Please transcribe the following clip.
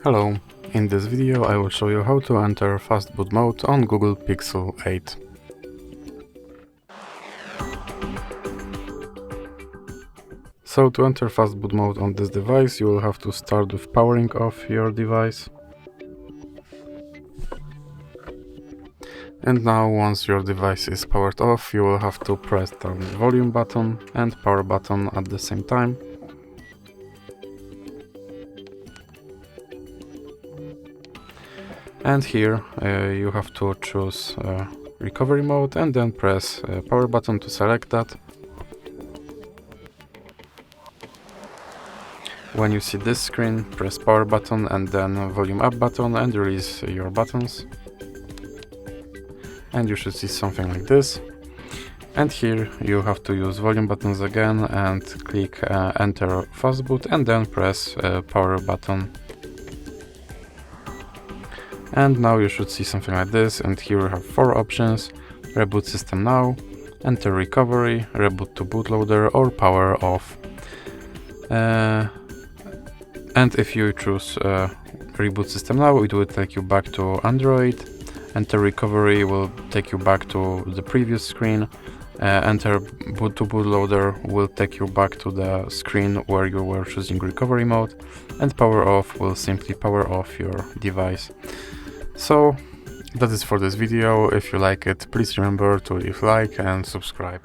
Hello, in this video I will show you how to enter Fastboot Mode on Google Pixel 8. So to enter Fastboot Mode on this device you will have to start with powering off your device. And now once your device is powered off you will have to press the volume button and power button at the same time. And here you have to choose recovery mode and then press power button to select that. When you see this screen, press power button and then volume up button and release your buttons. And you should see something like this. And here you have to use volume buttons again and click enter fastboot and then press power button. And now you should see something like this, and here you have 4 options: reboot system now, enter recovery, reboot to bootloader, or power off. And if you choose reboot system now, it will take you back to Android. Enter recovery will take you back to the previous screen. Enter boot to bootloader will take you back to the screen where you were choosing recovery mode, and power off will simply power off your device. So that is for this video. If you like it, please remember to leave a like and subscribe.